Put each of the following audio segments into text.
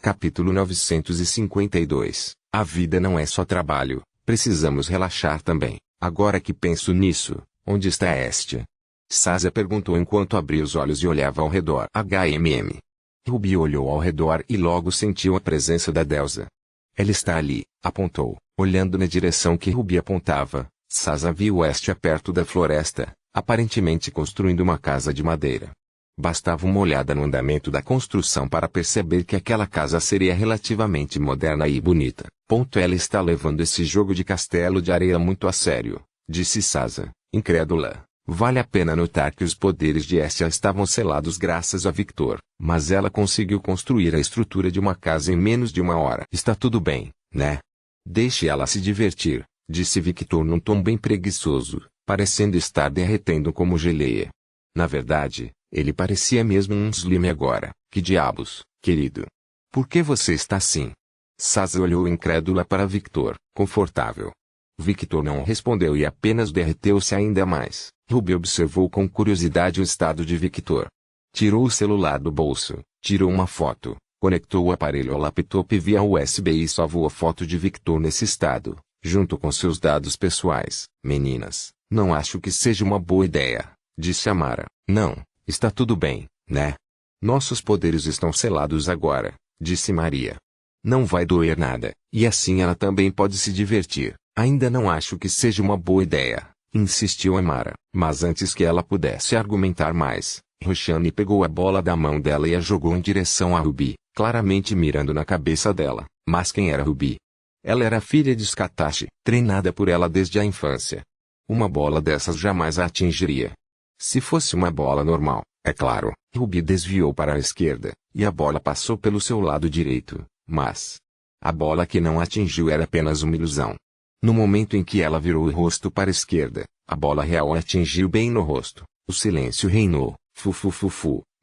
Capítulo 952. A vida não é só trabalho, precisamos relaxar também. Agora que penso nisso, onde está Estia? Sazia perguntou enquanto abria os olhos e olhava ao redor. Ruby olhou ao redor e logo sentiu a presença da deusa. Ela está ali, apontou, olhando na direção que Ruby apontava. Sazia viu Estia perto da floresta, aparentemente construindo uma casa de madeira. Bastava uma olhada no andamento da construção para perceber que aquela casa seria relativamente moderna e bonita. Ela está levando esse jogo de castelo de areia muito a sério, disse Sazia, incrédula. Vale a pena notar que os poderes de Estia estavam selados graças a Victor, mas ela conseguiu construir a estrutura de uma casa em menos de uma hora. Está tudo bem, né? Deixe ela se divertir, disse Victor num tom bem preguiçoso, parecendo estar derretendo como geleia. Na verdade, ele parecia mesmo um slime agora. Que diabos, querido? Por que você está assim? Sazia olhou incrédula para Victor, confortável. Victor não respondeu e apenas derreteu-se ainda mais. Ruby observou com curiosidade o estado de Victor. Tirou o celular do bolso, tirou uma foto, conectou o aparelho ao laptop via USB e salvou a foto de Victor nesse estado, junto com seus dados pessoais. Meninas, não acho que seja uma boa ideia, disse Amara. Não, está tudo bem, né? Nossos poderes estão selados agora, disse Maria. Não vai doer nada, e assim ela também pode se divertir. Ainda não acho que seja uma boa ideia, insistiu Amara. Mas antes que ela pudesse argumentar mais, Roshani pegou a bola da mão dela e a jogou em direção a Ruby, claramente mirando na cabeça dela. Mas quem era Ruby? Ela era filha de Skatashi, treinada por ela desde a infância. Uma bola dessas jamais a atingiria. Se fosse uma bola normal, é claro, Ruby desviou para a esquerda, e a bola passou pelo seu lado direito, mas a bola que não atingiu era apenas uma ilusão. No momento em que ela virou o rosto para a esquerda, a bola real a atingiu bem no rosto. O silêncio reinou.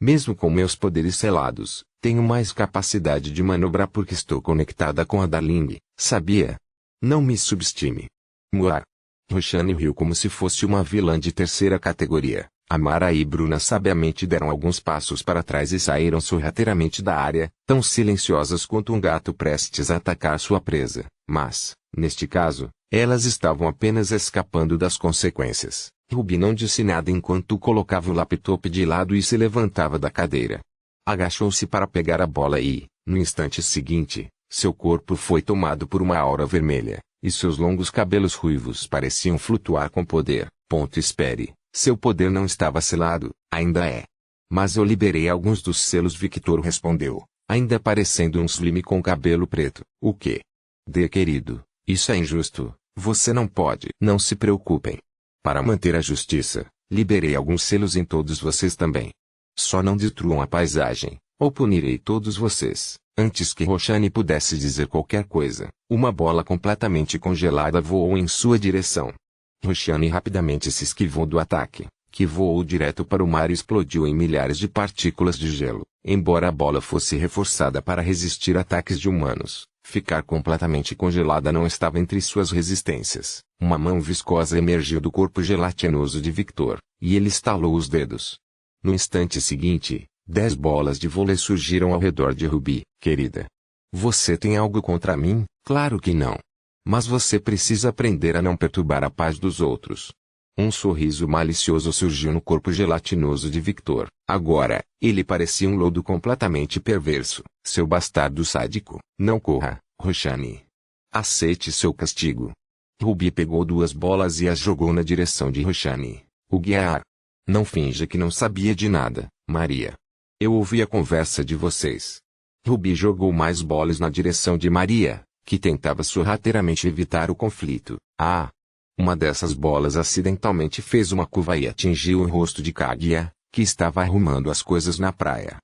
Mesmo com meus poderes selados, tenho mais capacidade de manobrar porque estou conectada com a Darling, sabia? Não me subestime. Muar. Roshani riu como se fosse uma vilã de terceira categoria. Amara e Bruna sabiamente deram alguns passos para trás e saíram sorrateiramente da área, tão silenciosas quanto um gato prestes a atacar sua presa. Mas, neste caso, elas estavam apenas escapando das consequências. Ruby não disse nada enquanto colocava o laptop de lado e se levantava da cadeira. Agachou-se para pegar a bola e, no instante seguinte, seu corpo foi tomado por uma aura vermelha, e seus longos cabelos ruivos pareciam flutuar com poder. Espere, seu poder não estava selado, ainda é. Mas eu liberei alguns dos selos, Victor respondeu, ainda parecendo um slime com cabelo preto. O quê? Querido, isso é injusto, você não pode. Não se preocupem. Para manter a justiça, liberei alguns selos em todos vocês também. Só não destruam a paisagem, ou punirei todos vocês. Antes que Roshani pudesse dizer qualquer coisa, uma bola completamente congelada voou em sua direção. Roshani rapidamente se esquivou do ataque, que voou direto para o mar e explodiu em milhares de partículas de gelo. Embora a bola fosse reforçada para resistir a ataques de humanos, ficar completamente congelada não estava entre suas resistências. Uma mão viscosa emergiu do corpo gelatinoso de Victor, e ele estalou os dedos. No instante seguinte, 10 bolas de vôlei surgiram ao redor de Ruby. Querida, você tem algo contra mim? Claro que não. Mas você precisa aprender a não perturbar a paz dos outros. Um sorriso malicioso surgiu no corpo gelatinoso de Victor. Agora, ele parecia um lodo completamente perverso. Seu bastardo sádico. Não corra, Roshani. Aceite seu castigo. Ruby pegou 2 bolas e as jogou na direção de Roshani. Guiar. Não finja que não sabia de nada, Maria. Eu ouvi a conversa de vocês. Ruby jogou mais bolas na direção de Maria, que tentava sorrateiramente evitar o conflito. Uma dessas bolas acidentalmente fez uma curva e atingiu o rosto de Kaguya, que estava arrumando as coisas na praia.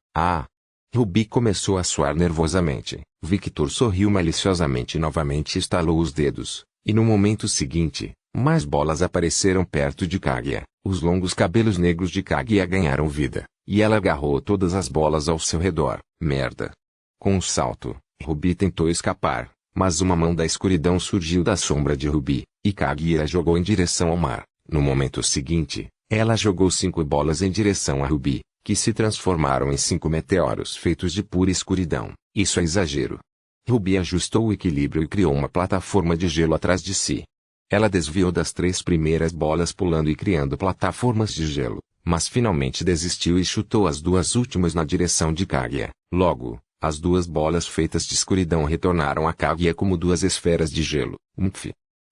Ruby começou a suar nervosamente. Victor sorriu maliciosamente e novamente estalou os dedos, e no momento seguinte, mais bolas apareceram perto de Kaguya. Os longos cabelos negros de Kaguya ganharam vida, e ela agarrou todas as bolas ao seu redor. Merda! Com um salto, Ruby tentou escapar, mas uma mão da escuridão surgiu da sombra de Ruby, e Kaguya a jogou em direção ao mar. No momento seguinte, ela jogou 5 bolas em direção a Ruby, que se transformaram em 5 meteoros feitos de pura escuridão. Isso é exagero. Ruby ajustou o equilíbrio e criou uma plataforma de gelo atrás de si. Ela desviou das 3 primeiras bolas pulando e criando plataformas de gelo, mas finalmente desistiu e chutou as 2 últimas na direção de Kaguya. Logo, as 2 bolas feitas de escuridão retornaram a Kaguya como 2 esferas de gelo. Umph!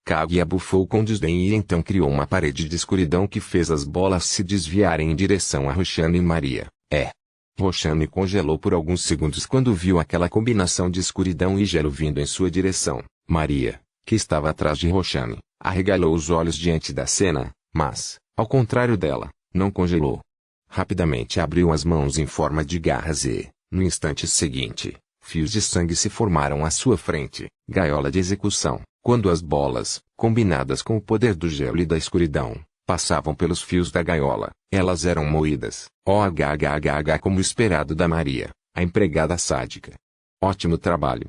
Kaguya bufou com desdém e então criou uma parede de escuridão que fez as bolas se desviarem em direção a Roshane e Maria. Roshane congelou por alguns segundos quando viu aquela combinação de escuridão e gelo vindo em sua direção. Maria, que estava atrás de Roshane, arregalou os olhos diante da cena, mas, ao contrário dela, não congelou. Rapidamente abriu as mãos em forma de garras e, no instante seguinte, fios de sangue se formaram à sua frente, gaiola de execução. Quando as bolas, combinadas com o poder do gelo e da escuridão, passavam pelos fios da gaiola, elas eram moídas. Como esperado da Maria, a empregada sádica. Ótimo trabalho.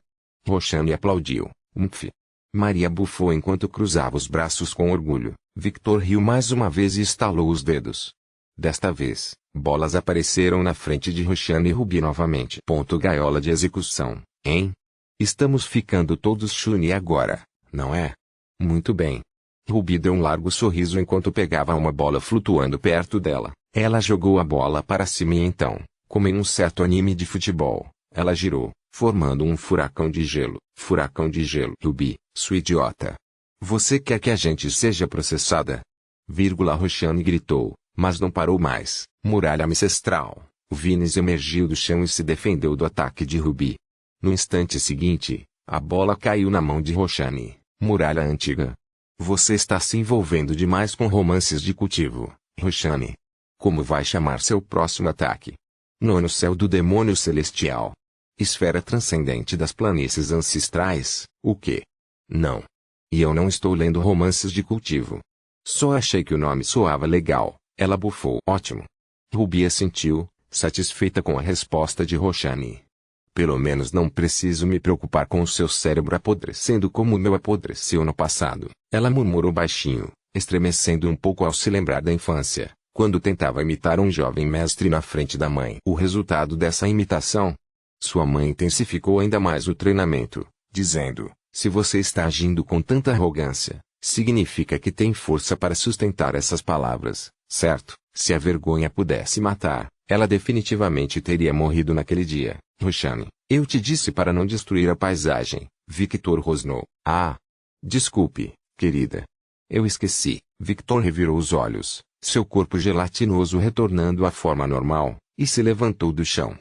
Roshane aplaudiu. Umph! Maria bufou enquanto cruzava os braços com orgulho. Victor riu mais uma vez e estalou os dedos. Desta vez, bolas apareceram na frente de Roshane e Ruby novamente. Gaiola de execução, hein? Estamos ficando todos chuni agora, não é? Muito bem. Ruby deu um largo sorriso enquanto pegava uma bola flutuando perto dela. Ela jogou a bola para cima e então, como em um certo anime de futebol, ela girou, formando um furacão de gelo. Furacão de gelo. Ruby, sua idiota. Você quer que a gente seja processada? Roshane gritou, mas não parou mais. Muralha ancestral. Vines emergiu do chão e se defendeu do ataque de Ruby. No instante seguinte, a bola caiu na mão de Roshane. Muralha antiga. Você está se envolvendo demais com romances de cultivo, Roshane. Como vai chamar seu próximo ataque? Nono céu do demônio celestial. Esfera transcendente das planícies ancestrais, o quê? Não. E eu não estou lendo romances de cultivo. Só achei que o nome soava legal. Ela bufou. Ótimo. Ruby assentiu, satisfeita com a resposta de Roshane. Pelo menos não preciso me preocupar com o seu cérebro apodrecendo como o meu apodreceu no passado. Ela murmurou baixinho, estremecendo um pouco ao se lembrar da infância, quando tentava imitar um jovem mestre na frente da mãe. O resultado dessa imitação? Sua mãe intensificou ainda mais o treinamento, dizendo, se você está agindo com tanta arrogância, significa que tem força para sustentar essas palavras, certo? Se a vergonha pudesse matar, ela definitivamente teria morrido naquele dia. Roshane, eu te disse para não destruir a paisagem. Victor rosnou. Ah! Desculpe, querida. Eu esqueci. Victor revirou os olhos, seu corpo gelatinoso retornando à forma normal, e se levantou do chão.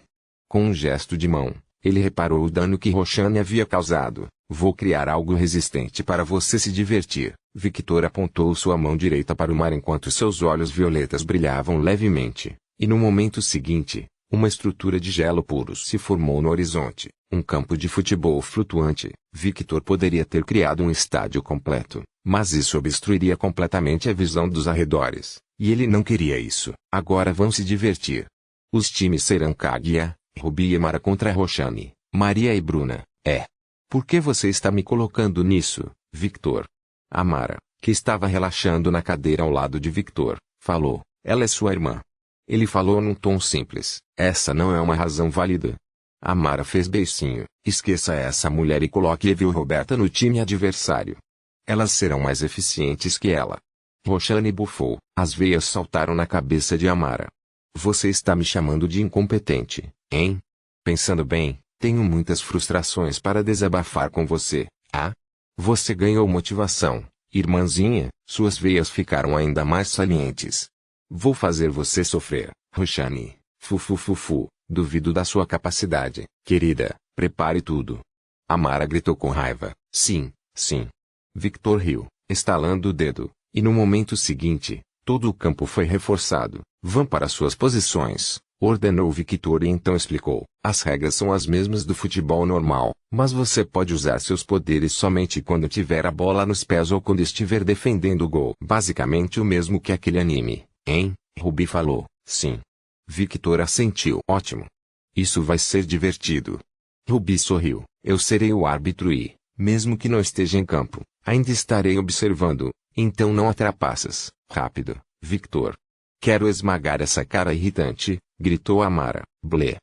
Com um gesto de mão, ele reparou o dano que Roshane havia causado. Vou criar algo resistente para você se divertir. Victor apontou sua mão direita para o mar enquanto seus olhos violetas brilhavam levemente, e no momento seguinte, uma estrutura de gelo puro se formou no horizonte, um campo de futebol flutuante. Victor poderia ter criado um estádio completo, mas isso obstruiria completamente a visão dos arredores, e ele não queria isso. Agora vão se divertir. Os times serão Kaguya, Ruby e Amara contra Roshane, Maria e Bruna. Por que você está me colocando nisso, Victor? Amara, que estava relaxando na cadeira ao lado de Victor, falou. Ela é sua irmã. Ele falou num tom simples. Essa não é uma razão válida. Amara fez beicinho. Esqueça essa mulher e coloque Eve ou Roberta no time adversário. Elas serão mais eficientes que ela. Roshane bufou. As veias saltaram na cabeça de Amara. Você está me chamando de incompetente, hein? Pensando bem, tenho muitas frustrações para desabafar com você. Ah? Você ganhou motivação, irmãzinha. Suas veias ficaram ainda mais salientes. Vou fazer você sofrer, Roshane. Fufufufu, duvido da sua capacidade. Querida, prepare tudo. Amara gritou com raiva. Sim, sim. Victor riu, estalando o dedo, e no momento seguinte, todo o campo foi reforçado. Vão para suas posições, ordenou Victor e então explicou. As regras são as mesmas do futebol normal, mas você pode usar seus poderes somente quando tiver a bola nos pés ou quando estiver defendendo o gol. Basicamente o mesmo que aquele anime. Hein? Ruby falou. Sim. Victor assentiu. Ótimo. Isso vai ser divertido. Ruby sorriu. Eu serei o árbitro e, mesmo que não esteja em campo, ainda estarei observando. Então não atrapassas. Rápido, Victor. Quero esmagar essa cara irritante. gritou Amara. Blé.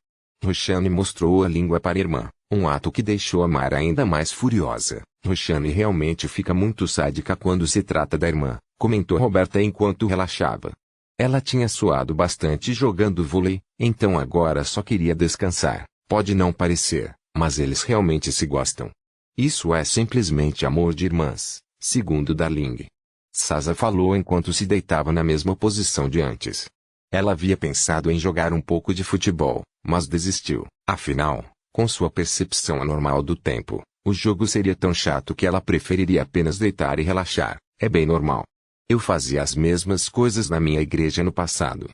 Roxane mostrou a língua para a irmã, um ato que deixou Amara ainda mais furiosa. Roxane realmente fica muito sádica quando se trata da irmã, comentou Roberta enquanto relaxava. Ela tinha suado bastante jogando vôlei, então agora só queria descansar. Pode não parecer, mas eles realmente se gostam. Isso é simplesmente amor de irmãs, segundo Darling. Sasa falou enquanto se deitava na mesma posição de antes. Ela havia pensado em jogar um pouco de futebol, mas desistiu. Afinal, com sua percepção anormal do tempo, o jogo seria tão chato que ela preferiria apenas deitar e relaxar. É bem normal. Eu fazia as mesmas coisas na minha igreja no passado.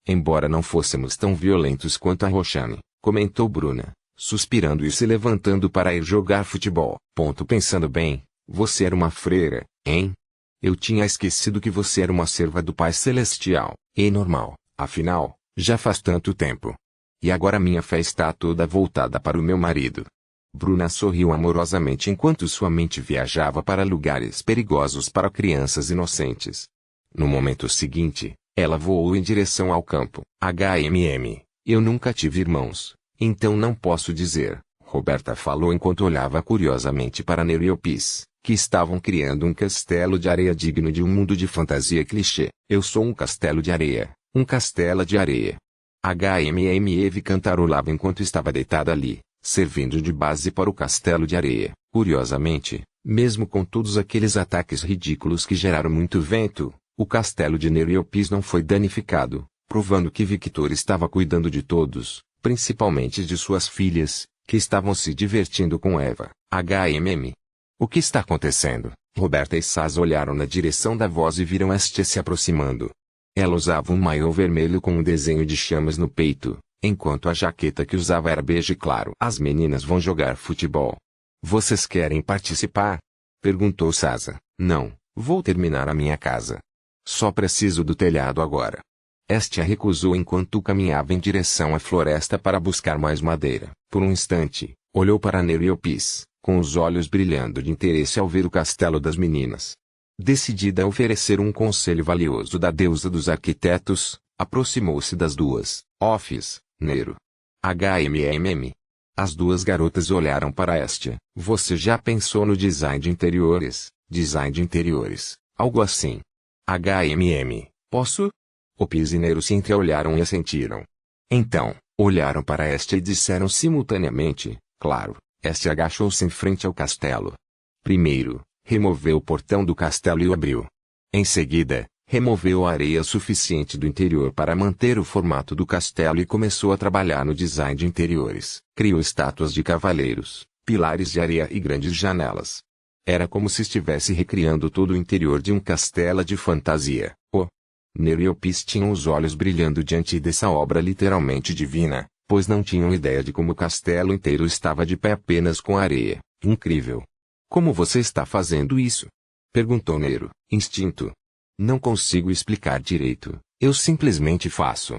Embora não fôssemos tão violentos quanto a Roxane, comentou Bruna, suspirando e se levantando para ir jogar futebol. Pensando bem, você era uma freira, hein? Eu tinha esquecido que você era uma serva do Pai Celestial. É normal, afinal, já faz tanto tempo. E agora minha fé está toda voltada para o meu marido. Bruna sorriu amorosamente enquanto sua mente viajava para lugares perigosos para crianças inocentes. No momento seguinte, ela voou em direção ao campo. Eu nunca tive irmãos, então não posso dizer, Roberta falou enquanto olhava curiosamente para Nero e Opis, que estavam criando um castelo de areia digno de um mundo de fantasia clichê. Eu sou um castelo de areia, um castelo de areia. Eve cantarolava enquanto estava deitada ali, servindo de base para o castelo de areia. Curiosamente, mesmo com todos aqueles ataques ridículos que geraram muito vento, o castelo de Nero e Opis não foi danificado, provando que Victor estava cuidando de todos, principalmente de suas filhas, que estavam se divertindo com Eva. O que está acontecendo? Roberta e Sasa olharam na direção da voz e viram Estia se aproximando. Ela usava um maiô vermelho com um desenho de chamas no peito, enquanto a jaqueta que usava era bege claro. As meninas vão jogar futebol. Vocês querem participar? Perguntou Sasa. Não, vou terminar a minha casa. Só preciso do telhado agora. Estia recusou enquanto caminhava em direção à floresta para buscar mais madeira. Por um instante, olhou para Nero e Opis, com os olhos brilhando de interesse ao ver o castelo das meninas. Decidida a oferecer um conselho valioso da deusa dos arquitetos, aproximou-se das duas. Ofis, Nero. As duas garotas olharam para Estia. Você já pensou no design de interiores? Design de interiores, algo assim. Posso? Opis e Nero se entreolharam e assentiram. Então, olharam para Estia e disseram simultaneamente, claro. Estia agachou-se em frente ao castelo. Primeiro, removeu o portão do castelo e o abriu. Em seguida, removeu a areia suficiente do interior para manter o formato do castelo e começou a trabalhar no design de interiores. Criou estátuas de cavaleiros, pilares de areia e grandes janelas. Era como se estivesse recriando todo o interior de um castelo de fantasia. Nero e Opis tinham os olhos brilhando diante dessa obra literalmente divina, pois não tinham ideia de como o castelo inteiro estava de pé apenas com areia. Incrível! Como você está fazendo isso? Perguntou Nero. Instinto. Não consigo explicar direito, eu simplesmente faço.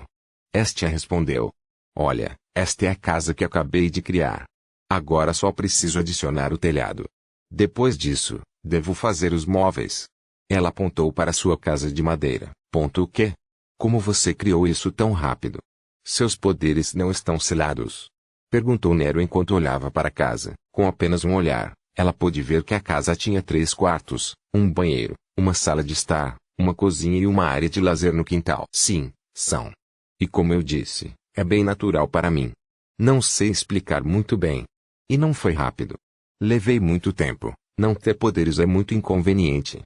Estia respondeu. Olha, esta é a casa que acabei de criar. Agora só preciso adicionar o telhado. Depois disso, devo fazer os móveis. Ela apontou para sua casa de madeira. O quê? Como você criou isso tão rápido? Seus poderes não estão selados? Perguntou Nero enquanto olhava para a casa. Com apenas um olhar, ela pôde ver que a casa tinha 3 quartos, um banheiro, uma sala de estar, uma cozinha e uma área de lazer no quintal. Sim, são. E como eu disse, é bem natural para mim. Não sei explicar muito bem. E não foi rápido. Levei muito tempo. Não ter poderes é muito inconveniente.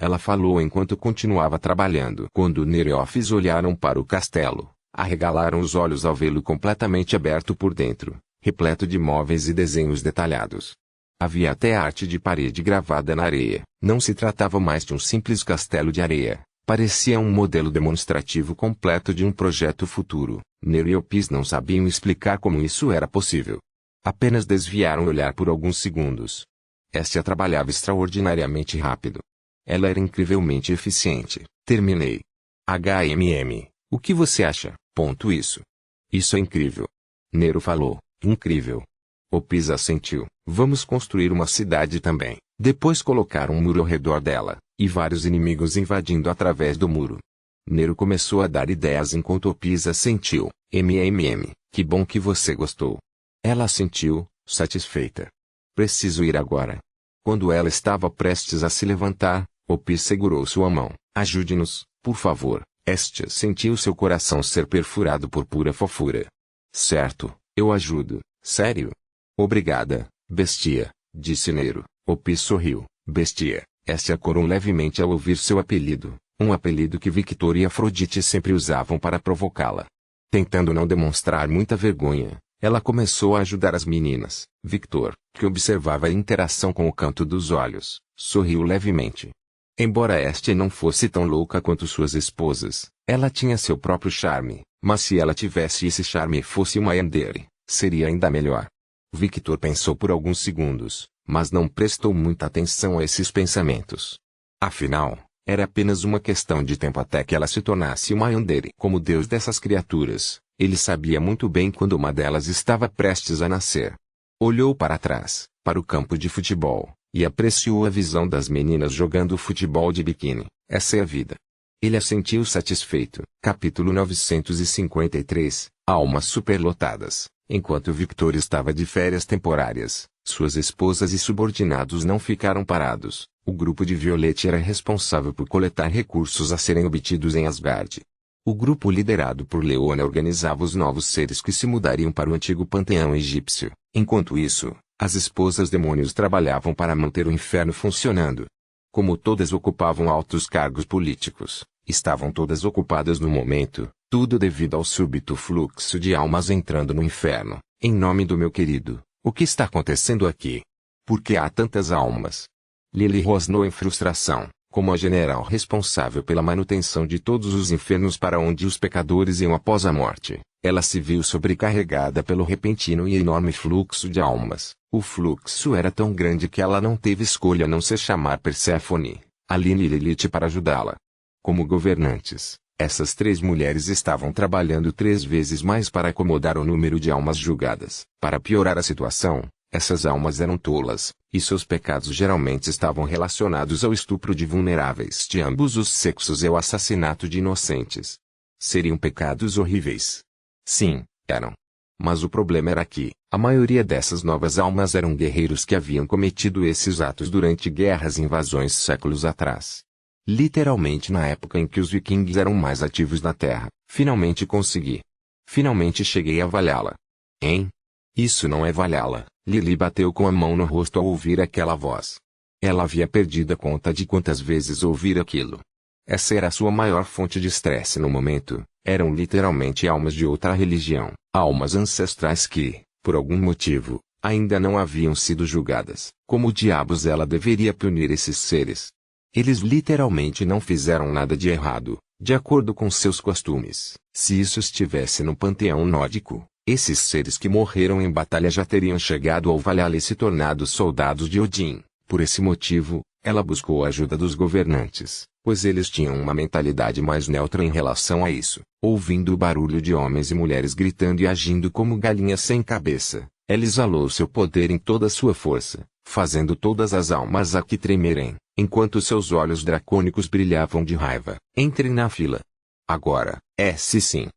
Ela falou enquanto continuava trabalhando. Quando Nero e Opis olharam para o castelo, arregalaram os olhos ao vê-lo completamente aberto por dentro, repleto de móveis e desenhos detalhados. Havia até arte de parede gravada na areia. Não se tratava mais de um simples castelo de areia. Parecia um modelo demonstrativo completo de um projeto futuro. Nero e Opis não sabiam explicar como isso era possível. Apenas desviaram o olhar por alguns segundos. Estia trabalhava extraordinariamente rápido. Ela era incrivelmente eficiente. Terminei. O que você acha? Isso. Isso é incrível. Nero falou. Incrível. Opis assentiu. Vamos construir uma cidade também. Depois colocar um muro ao redor dela, e vários inimigos invadindo através do muro. Nero começou a dar ideias enquanto Opisa sentiu. Que bom que você gostou. Ela assentiu, satisfeita. Preciso ir agora. Quando ela estava prestes a se levantar, Opis segurou sua mão. Ajude-nos, por favor. Estia sentiu seu coração ser perfurado por pura fofura. Certo, eu ajudo. Sério? Obrigada, bestia, disse Nero. Opis sorriu. Bestia. Estia corou levemente ao ouvir seu apelido, um apelido que Victor e Afrodite sempre usavam para provocá-la. Tentando não demonstrar muita vergonha, ela começou a ajudar as meninas. Victor, que observava a interação com o canto dos olhos, sorriu levemente. Embora Estia não fosse tão louca quanto suas esposas, ela tinha seu próprio charme, mas se ela tivesse esse charme e fosse uma yandere, seria ainda melhor. Victor pensou por alguns segundos, mas não prestou muita atenção a esses pensamentos. Afinal, era apenas uma questão de tempo até que ela se tornasse uma yandere. Como deus dessas criaturas, ele sabia muito bem quando uma delas estava prestes a nascer. Olhou para trás, para o campo de futebol, e apreciou a visão das meninas jogando futebol de biquíni. Essa é a vida. Ele a sentiu satisfeito. Capítulo 953, Almas superlotadas. Enquanto Victor estava de férias temporárias, suas esposas e subordinados não ficaram parados. O grupo de Violet era responsável por coletar recursos a serem obtidos em Asgard. O grupo liderado por Leona organizava os novos seres que se mudariam para o antigo panteão egípcio. Enquanto isso, as esposas demônios trabalhavam para manter o inferno funcionando. Como todas ocupavam altos cargos políticos, estavam todas ocupadas no momento, tudo devido ao súbito fluxo de almas entrando no inferno. Em nome do meu querido, o que está acontecendo aqui? Por que há tantas almas? Lily rosnou em frustração, como a general responsável pela manutenção de todos os infernos para onde os pecadores iam após a morte. Ela se viu sobrecarregada pelo repentino e enorme fluxo de almas. O fluxo era tão grande que ela não teve escolha a não ser chamar Perséfone, Aline e Lilith para ajudá-la. Como governantes, essas três mulheres estavam trabalhando 3 vezes mais para acomodar o número de almas julgadas. Para piorar a situação, essas almas eram tolas, e seus pecados geralmente estavam relacionados ao estupro de vulneráveis de ambos os sexos e ao assassinato de inocentes. Seriam pecados horríveis. Sim, eram. Mas o problema era que, a maioria dessas novas almas eram guerreiros que haviam cometido esses atos durante guerras e invasões séculos atrás. Literalmente na época em que os vikings eram mais ativos na Terra. Finalmente consegui. Finalmente cheguei a Valhalla. Hein? Isso não é Valhalla. Lily bateu com a mão no rosto ao ouvir aquela voz. Ela havia perdido a conta de quantas vezes ouvir aquilo. Essa era a sua maior fonte de estresse no momento. Eram literalmente almas de outra religião. Almas ancestrais que, por algum motivo, ainda não haviam sido julgadas. Como diabos ela deveria punir esses seres? Eles literalmente não fizeram nada de errado, de acordo com seus costumes. Se isso estivesse no panteão nórdico, esses seres que morreram em batalha já teriam chegado ao Valhalla e se tornado soldados de Odin. Por esse motivo, ela buscou a ajuda dos governantes, pois eles tinham uma mentalidade mais neutra em relação a isso. Ouvindo o barulho de homens e mulheres gritando e agindo como galinhas sem cabeça, ela exalou seu poder em toda a sua força, fazendo todas as almas aqui tremerem, enquanto seus olhos dracônicos brilhavam de raiva. Entre na fila. Agora, sim.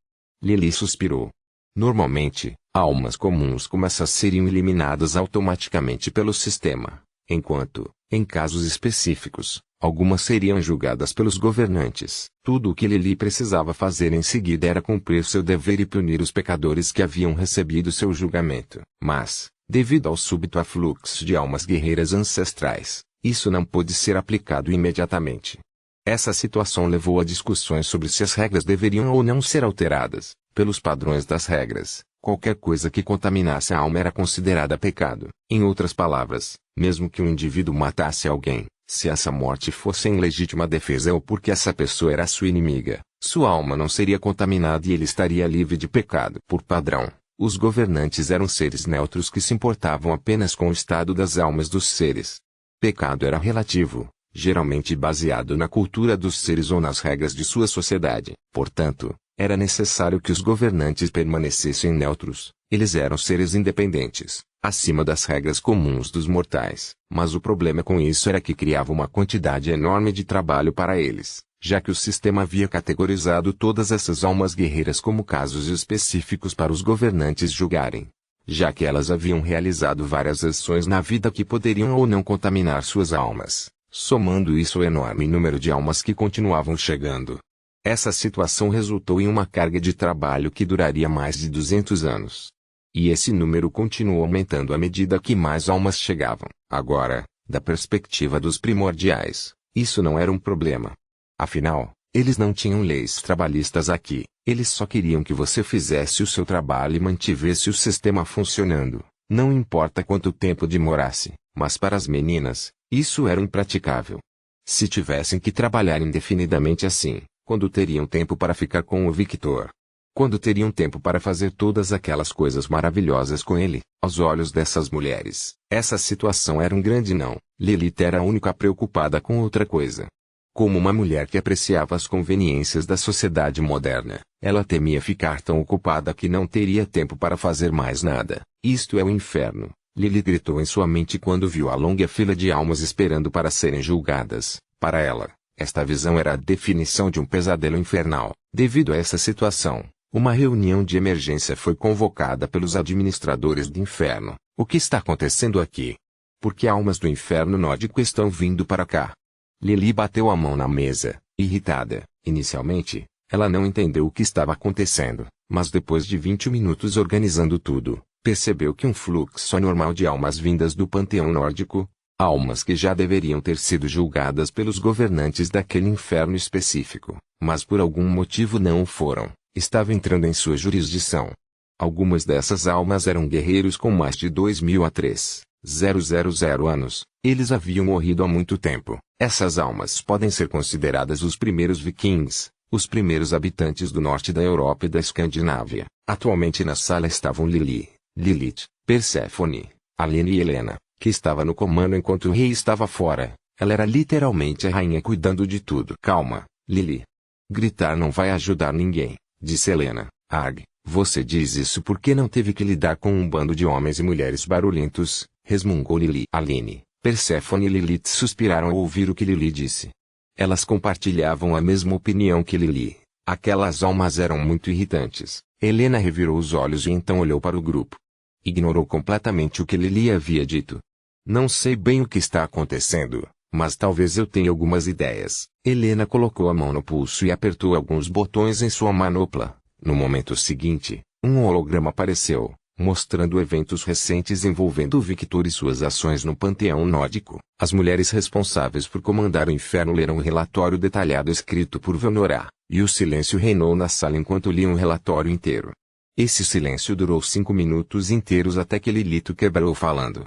Lily suspirou. Normalmente, almas comuns como essas seriam eliminadas automaticamente pelo sistema, enquanto, em casos específicos, algumas seriam julgadas pelos governantes. Tudo o que Lily precisava fazer em seguida era cumprir seu dever e punir os pecadores que haviam recebido seu julgamento. Mas, devido ao súbito afluxo de almas guerreiras ancestrais, isso não pôde ser aplicado imediatamente. Essa situação levou a discussões sobre se as regras deveriam ou não ser alteradas. Pelos padrões das regras, qualquer coisa que contaminasse a alma era considerada pecado. Em outras palavras, mesmo que um indivíduo matasse alguém, se essa morte fosse em legítima defesa ou porque essa pessoa era sua inimiga, sua alma não seria contaminada e ele estaria livre de pecado. Por padrão, os governantes eram seres neutros que se importavam apenas com o estado das almas dos seres. Pecado era relativo, geralmente baseado na cultura dos seres ou nas regras de sua sociedade. Portanto, era necessário que os governantes permanecessem neutros. Eles eram seres independentes, acima das regras comuns dos mortais. Mas o problema com isso era que criava uma quantidade enorme de trabalho para eles, já que o sistema havia categorizado todas essas almas guerreiras como casos específicos para os governantes julgarem, já que elas haviam realizado várias ações na vida que poderiam ou não contaminar suas almas, somando isso ao enorme número de almas que continuavam chegando. Essa situação resultou em uma carga de trabalho que duraria mais de 200 anos. E esse número continuou aumentando à medida que mais almas chegavam. Agora, da perspectiva dos primordiais, isso não era um problema. Afinal, eles não tinham leis trabalhistas aqui, eles só queriam que você fizesse o seu trabalho e mantivesse o sistema funcionando, não importa quanto tempo demorasse. Mas para as meninas, isso era impraticável. Se tivessem que trabalhar indefinidamente assim, quando teriam tempo para ficar com o Victor? Quando teriam tempo para fazer todas aquelas coisas maravilhosas com ele? Aos olhos dessas mulheres, essa situação era um grande não. Lilith era a única preocupada com outra coisa. Como uma mulher que apreciava as conveniências da sociedade moderna, ela temia ficar tão ocupada que não teria tempo para fazer mais nada. Isto é o inferno. Lilith gritou em sua mente quando viu a longa fila de almas esperando para serem julgadas. Para ela, esta visão era a definição de um pesadelo infernal. Devido a essa situação, uma reunião de emergência foi convocada pelos administradores do inferno. O que está acontecendo aqui? Por que almas do inferno nórdico estão vindo para cá? Lili bateu a mão na mesa, irritada. Inicialmente, ela não entendeu o que estava acontecendo, mas depois de 20 minutos organizando tudo, percebeu que um fluxo anormal de almas vindas do panteão nórdico, almas que já deveriam ter sido julgadas pelos governantes daquele inferno específico, mas por algum motivo não o foram, estava entrando em sua jurisdição. Algumas dessas almas eram guerreiros com mais de 2.000 a 3.000 anos. Eles haviam morrido há muito tempo. Essas almas podem ser consideradas os primeiros vikings, os primeiros habitantes do norte da Europa e da Escandinávia. Atualmente na sala estavam Lilith, Perséfone, Aline e Helena, que estava no comando enquanto o rei estava fora. Ela era literalmente a rainha cuidando de tudo. Calma, Lili. Gritar não vai ajudar ninguém, disse Helena. Arg, você diz isso porque não teve que lidar com um bando de homens e mulheres barulhentos, resmungou Lili. Aline, Perséfone e Lilith suspiraram ao ouvir o que Lili disse. Elas compartilhavam a mesma opinião que Lili. Aquelas almas eram muito irritantes. Helena revirou os olhos e então olhou para o grupo. Ignorou completamente o que Lili havia dito. Não sei bem o que está acontecendo, mas talvez eu tenha algumas ideias. Helena colocou a mão no pulso e apertou alguns botões em sua manopla. No momento seguinte, um holograma apareceu, mostrando eventos recentes envolvendo o Victor e suas ações no panteão nórdico. As mulheres responsáveis por comandar o inferno leram o relatório detalhado escrito por Velnorá, e o silêncio reinou na sala enquanto liam o relatório inteiro. Esse silêncio durou 5 minutos inteiros até que Lilith quebrou falando.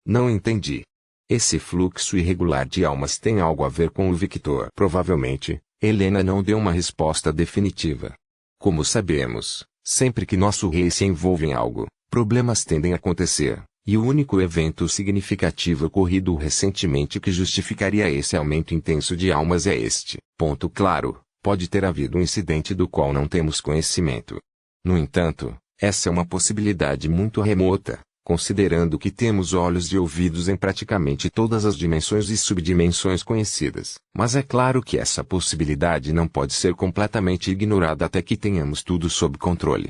Não entendi. Esse fluxo irregular de almas tem algo a ver com o Victor? Provavelmente. Helena não deu uma resposta definitiva. Como sabemos, sempre que nosso rei se envolve em algo, problemas tendem a acontecer, e o único evento significativo ocorrido recentemente que justificaria esse aumento intenso de almas é este. Ponto claro, pode ter havido um incidente do qual não temos conhecimento. No entanto, essa é uma possibilidade muito remota, considerando que temos olhos e ouvidos em praticamente todas as dimensões e subdimensões conhecidas. Mas é claro que essa possibilidade não pode ser completamente ignorada até que tenhamos tudo sob controle.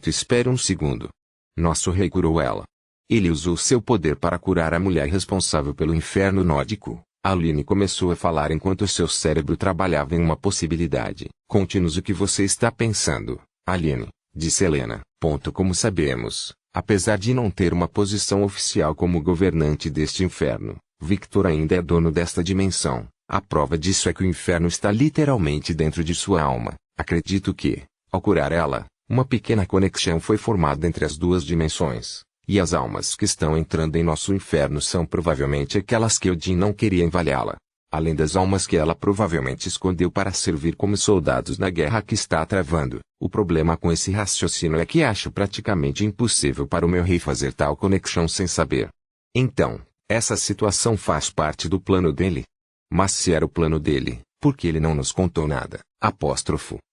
Espere um segundo. Nosso rei curou ela. Ele usou seu poder para curar a mulher responsável pelo inferno nórdico. Aline começou a falar enquanto seu cérebro trabalhava em uma possibilidade. Conte-nos o que você está pensando, Aline, disse Helena. Como sabemos, apesar de não ter uma posição oficial como governante deste inferno, Victor ainda é dono desta dimensão. A prova disso é que o inferno está literalmente dentro de sua alma. Acredito que, ao curar ela, uma pequena conexão foi formada entre as duas dimensões. E as almas que estão entrando em nosso inferno são provavelmente aquelas que Odin não queria envalhá-la. Além das almas que ela provavelmente escondeu para servir como soldados na guerra que está travando. O problema com esse raciocínio é que acho praticamente impossível para o meu rei fazer tal conexão sem saber. Então, essa situação faz parte do plano dele? Mas se era o plano dele, por que ele não nos contou nada?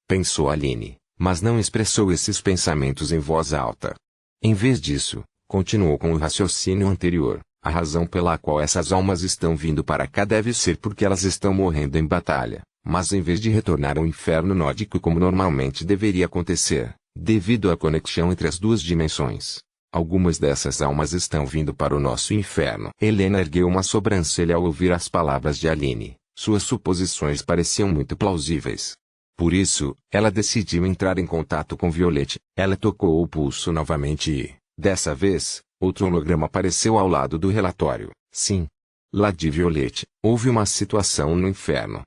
Pensou Aline, mas não expressou esses pensamentos em voz alta. Em vez disso, Continuou com o raciocínio anterior. A razão pela qual essas almas estão vindo para cá deve ser porque elas estão morrendo em batalha, mas em vez de retornar ao inferno nórdico como normalmente deveria acontecer, devido à conexão entre as duas dimensões, algumas dessas almas estão vindo para o nosso inferno. Helena ergueu uma sobrancelha ao ouvir as palavras de Aline. Suas suposições pareciam muito plausíveis. Por isso, ela decidiu entrar em contato com Violette. Ela tocou o pulso novamente e, dessa vez, outro holograma apareceu ao lado do relatório. Sim. Lá de Violette, houve uma situação no inferno.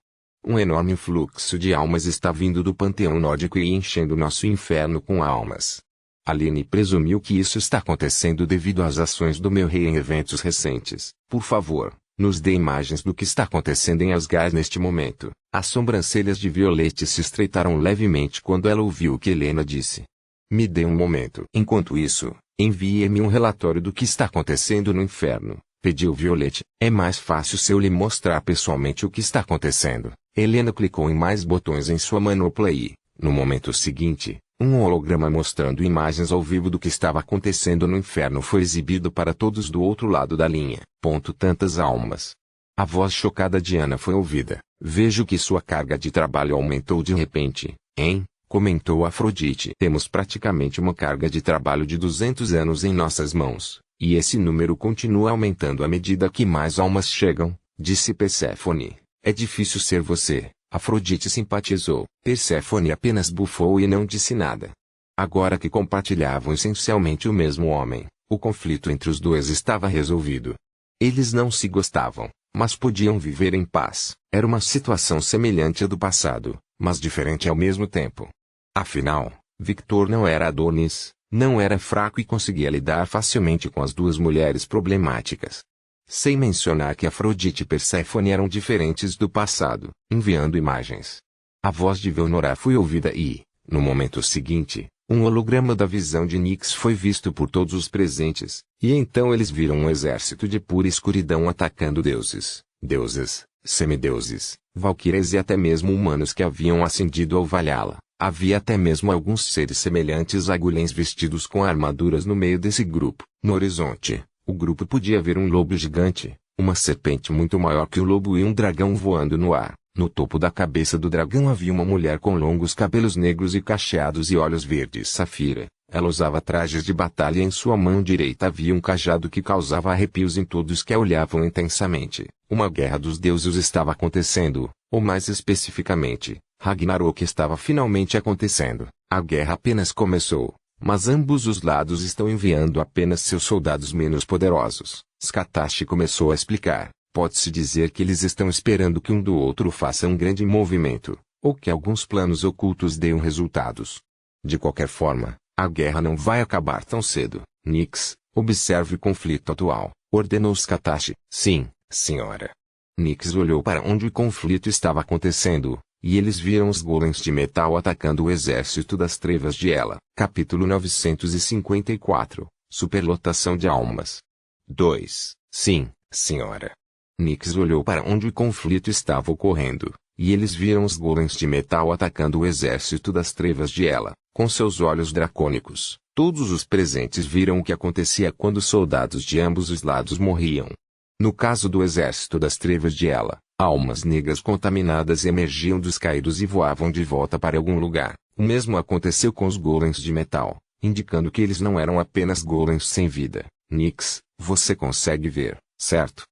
Um enorme fluxo de almas está vindo do panteão nórdico e enchendo nosso inferno com almas. Aline presumiu que isso está acontecendo devido às ações do meu rei em eventos recentes. Por favor, nos dê imagens do que está acontecendo em Asgard neste momento. As sobrancelhas de Violette se estreitaram levemente quando ela ouviu o que Helena disse. Me dê um momento. Enquanto isso, envie-me um relatório do que está acontecendo no inferno, pediu Violette. É mais fácil se eu lhe mostrar pessoalmente o que está acontecendo. Helena clicou em mais botões em sua manopla e, no momento seguinte, um holograma mostrando imagens ao vivo do que estava acontecendo no inferno foi exibido para todos do outro lado da linha. Tantas almas. A voz chocada de Ana foi ouvida. Vejo que sua carga de trabalho aumentou de repente, hein? Comentou Afrodite. Temos praticamente uma carga de trabalho de 200 anos em nossas mãos, e esse número continua aumentando à medida que mais almas chegam, disse Perséfone. É difícil ser você. Afrodite simpatizou. Perséfone apenas bufou e não disse nada. Agora que compartilhavam essencialmente o mesmo homem, o conflito entre os dois estava resolvido. Eles não se gostavam, mas podiam viver em paz. Era uma situação semelhante à do passado, mas diferente ao mesmo tempo. Afinal, Victor não era Adonis, não era fraco e conseguia lidar facilmente com as duas mulheres problemáticas. Sem mencionar que Afrodite e Perséfone eram diferentes do passado, enviando imagens. A voz de Velnora foi ouvida e, no momento seguinte, um holograma da visão de Nyx foi visto por todos os presentes, e então eles viram um exército de pura escuridão atacando deuses, semideuses, valquírias e até mesmo humanos que haviam ascendido ao Valhalla. Havia até mesmo alguns seres semelhantes a golens vestidos com armaduras no meio desse grupo. No horizonte, o grupo podia ver um lobo gigante, uma serpente muito maior que o lobo e um dragão voando no ar. No topo da cabeça do dragão havia uma mulher com longos cabelos negros e cacheados e olhos verdes safira. Ela usava trajes de batalha e em sua mão direita havia um cajado que causava arrepios em todos que a olhavam intensamente. Uma guerra dos deuses estava acontecendo, ou mais especificamente, Ragnarok estava finalmente acontecendo. A guerra apenas começou, mas ambos os lados estão enviando apenas seus soldados menos poderosos. Skatashi começou a explicar. Pode-se dizer que eles estão esperando que um do outro faça um grande movimento, ou que alguns planos ocultos deem resultados. De qualquer forma, a guerra não vai acabar tão cedo. Nyx, observe o conflito atual, ordenou Skatashi. Sim, senhora. Nyx olhou para onde o conflito estava acontecendo, e eles viram os golems de metal atacando o exército das trevas de Ela. Capítulo 954. Superlotação de almas. 2. Sim, senhora. Nyx olhou para onde o conflito estava ocorrendo, e eles viram os golems de metal atacando o exército das trevas de Ela. Com seus olhos dracônicos, todos os presentes viram o que acontecia quando soldados de ambos os lados morriam. No caso do exército das trevas de Ela, almas negras contaminadas emergiam dos caídos e voavam de volta para algum lugar. O mesmo aconteceu com os golems de metal, indicando que eles não eram apenas golems sem vida. Nyx, você consegue ver, certo?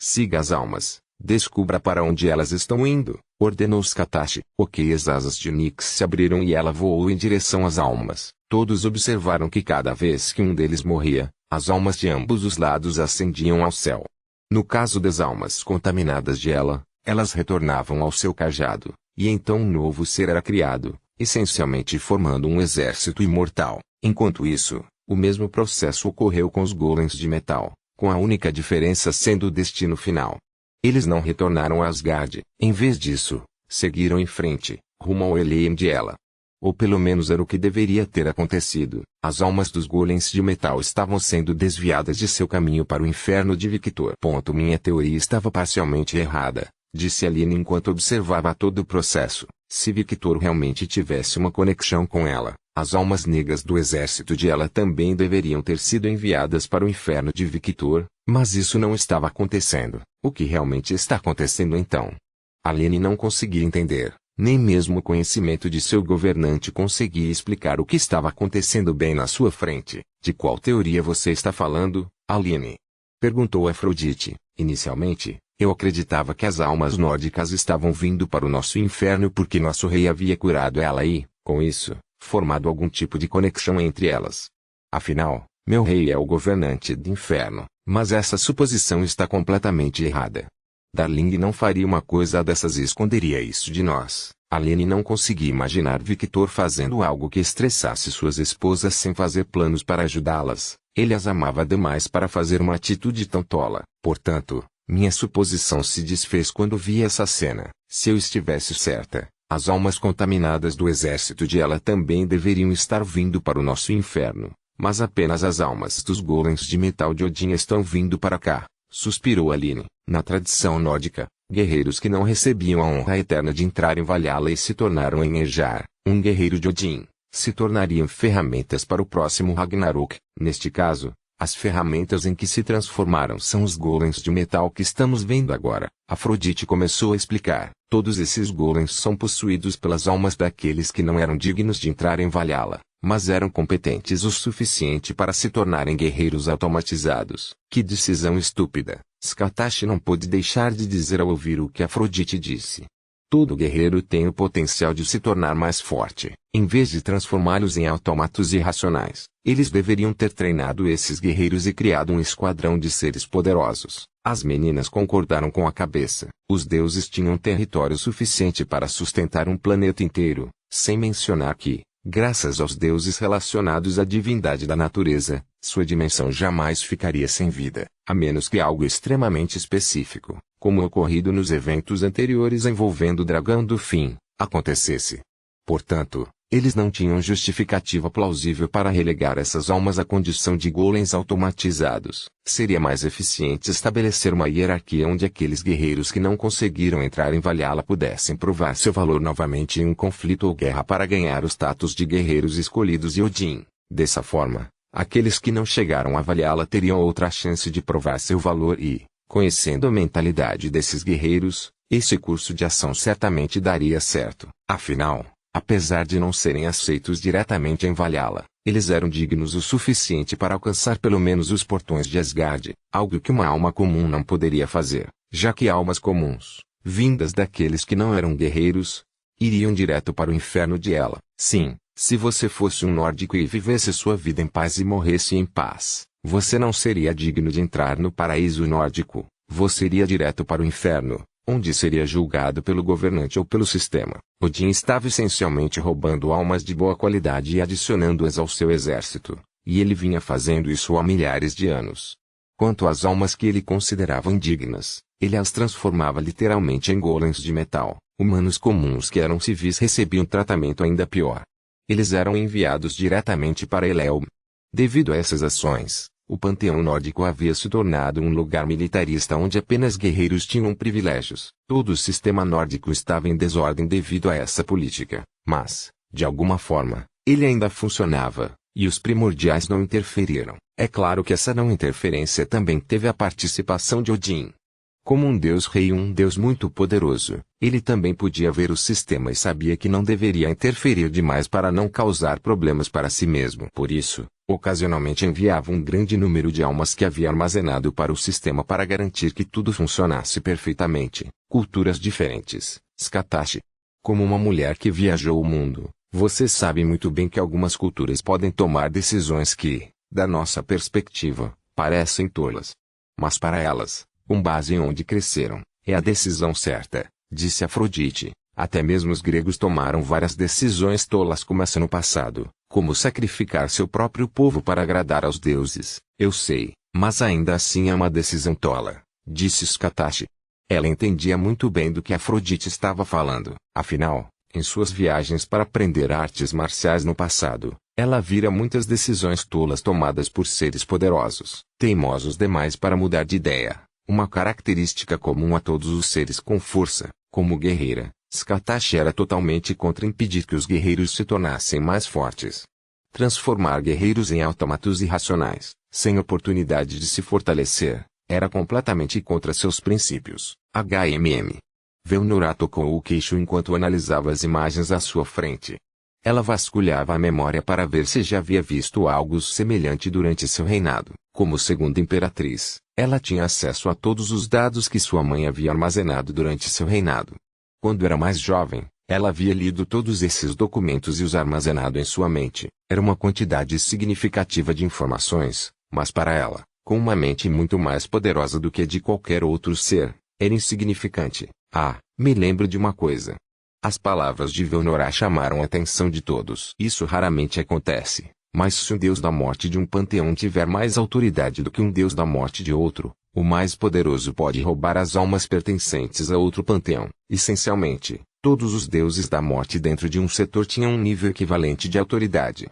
Siga as almas, descubra para onde elas estão indo, ordenou Skatashi. Ok, as asas de Nyx se abriram e ela voou em direção às almas. Todos observaram que cada vez que um deles morria, as almas de ambos os lados ascendiam ao céu. No caso das almas contaminadas de Ela, elas retornavam ao seu cajado, e então um novo ser era criado, essencialmente formando um exército imortal. Enquanto isso, o mesmo processo ocorreu com os golems de metal, com a única diferença sendo o destino final. Eles não retornaram a Asgard, em vez disso, seguiram em frente, rumo ao Helheim de Ela. Ou pelo menos era o que deveria ter acontecido. As almas dos golems de metal estavam sendo desviadas de seu caminho para o inferno de Victor. Minha teoria estava parcialmente errada, disse Aline enquanto observava todo o processo. Se Victor realmente tivesse uma conexão com ela, as almas negras do exército de ela também deveriam ter sido enviadas para o inferno de Victor, mas isso não estava acontecendo. O que realmente está acontecendo então? Aline não conseguia entender, nem mesmo o conhecimento de seu governante conseguia explicar o que estava acontecendo bem na sua frente. De qual teoria você está falando, Aline? Perguntou Afrodite. Inicialmente, eu acreditava que as almas nórdicas estavam vindo para o nosso inferno porque nosso rei havia curado ela e, com isso, formado algum tipo de conexão entre elas. Afinal, meu rei é o governante do inferno, mas essa suposição está completamente errada. Darling não faria uma coisa dessas e esconderia isso de nós. Aline não conseguia imaginar Victor fazendo algo que estressasse suas esposas sem fazer planos para ajudá-las. Ele as amava demais para fazer uma atitude tão tola. Portanto, minha suposição se desfez quando vi essa cena. Se eu estivesse certa, as almas contaminadas do exército de ela também deveriam estar vindo para o nosso inferno. Mas apenas as almas dos golems de metal de Odin estão vindo para cá, suspirou Aline. Na tradição nórdica, guerreiros que não recebiam a honra eterna de entrar em Valhalla e se tornaram Engejar, um guerreiro de Odin, se tornariam ferramentas para o próximo Ragnarok. Neste caso, as ferramentas em que se transformaram são os golems de metal que estamos vendo agora. Afrodite começou a explicar. Todos esses golems são possuídos pelas almas daqueles que não eram dignos de entrar em Valhalla, mas eram competentes o suficiente para se tornarem guerreiros automatizados. Que decisão estúpida! Skatashi não pôde deixar de dizer ao ouvir o que Afrodite disse. Todo guerreiro tem o potencial de se tornar mais forte. Em vez de transformá-los em autômatos irracionais, eles deveriam ter treinado esses guerreiros e criado um esquadrão de seres poderosos. As meninas concordaram com a cabeça. Os deuses tinham território suficiente para sustentar um planeta inteiro, sem mencionar que, graças aos deuses relacionados à divindade da natureza, sua dimensão jamais ficaria sem vida, a menos que algo extremamente específico, como ocorrido nos eventos anteriores envolvendo o dragão do fim, acontecesse. Portanto, eles não tinham justificativa plausível para relegar essas almas à condição de golems automatizados. Seria mais eficiente estabelecer uma hierarquia onde aqueles guerreiros que não conseguiram entrar em Valhalla pudessem provar seu valor novamente em um conflito ou guerra para ganhar o status de guerreiros escolhidos de Odin. Dessa forma, aqueles que não chegaram a Valhalla teriam outra chance de provar seu valor e, conhecendo a mentalidade desses guerreiros, esse curso de ação certamente daria certo. Afinal, apesar de não serem aceitos diretamente em Valhalla, eles eram dignos o suficiente para alcançar pelo menos os portões de Asgard, algo que uma alma comum não poderia fazer, já que almas comuns, vindas daqueles que não eram guerreiros, iriam direto para o inferno de Hela. Sim, se você fosse um nórdico e vivesse sua vida em paz e morresse em paz, você não seria digno de entrar no paraíso nórdico, você iria direto para o inferno, onde seria julgado pelo governante ou pelo sistema. Odin estava essencialmente roubando almas de boa qualidade e adicionando-as ao seu exército, e ele vinha fazendo isso há milhares de anos. Quanto às almas que ele considerava indignas, ele as transformava literalmente em golems de metal. Humanos comuns que eram civis recebiam tratamento ainda pior. Eles eram enviados diretamente para Helheim. Devido a essas ações, o panteão nórdico havia se tornado um lugar militarista onde apenas guerreiros tinham privilégios. Todo o sistema nórdico estava em desordem devido a essa política, mas, de alguma forma, ele ainda funcionava, e os primordiais não interferiram. É claro que essa não interferência também teve a participação de Odin. Como um deus rei e um deus muito poderoso, ele também podia ver o sistema e sabia que não deveria interferir demais para não causar problemas para si mesmo. Por isso, ocasionalmente enviava um grande número de almas que havia armazenado para o sistema para garantir que tudo funcionasse perfeitamente. Culturas diferentes. Skatashi. Como uma mulher que viajou o mundo, você sabe muito bem que algumas culturas podem tomar decisões que, da nossa perspectiva, parecem tolas. Mas para elas, com base em onde cresceram, é a decisão certa, disse Afrodite. Até mesmo os gregos tomaram várias decisões tolas como essa no passado, como sacrificar seu próprio povo para agradar aos deuses. Eu sei, mas ainda assim é uma decisão tola, disse Skatashi. Ela entendia muito bem do que Afrodite estava falando. Afinal, em suas viagens para aprender artes marciais no passado, ela vira muitas decisões tolas tomadas por seres poderosos, teimosos demais para mudar de ideia. Uma característica comum a todos os seres com força, como guerreira, Skatach era totalmente contra impedir que os guerreiros se tornassem mais fortes. Transformar guerreiros em autômatos irracionais, sem oportunidade de se fortalecer, era completamente contra seus princípios. Velnora tocou o queixo enquanto analisava as imagens à sua frente. Ela vasculhava a memória para ver se já havia visto algo semelhante durante seu reinado. Como segunda imperatriz, ela tinha acesso a todos os dados que sua mãe havia armazenado durante seu reinado. Quando era mais jovem, ela havia lido todos esses documentos e os armazenado em sua mente. Era uma quantidade significativa de informações, mas para ela, com uma mente muito mais poderosa do que a de qualquer outro ser, era insignificante. Me lembro de uma coisa. As palavras de Velnora chamaram a atenção de todos. Isso raramente acontece, mas se o deus da morte de um panteão tiver mais autoridade do que um deus da morte de outro, o mais poderoso pode roubar as almas pertencentes a outro panteão. Essencialmente, todos os deuses da morte dentro de um setor tinham um nível equivalente de autoridade.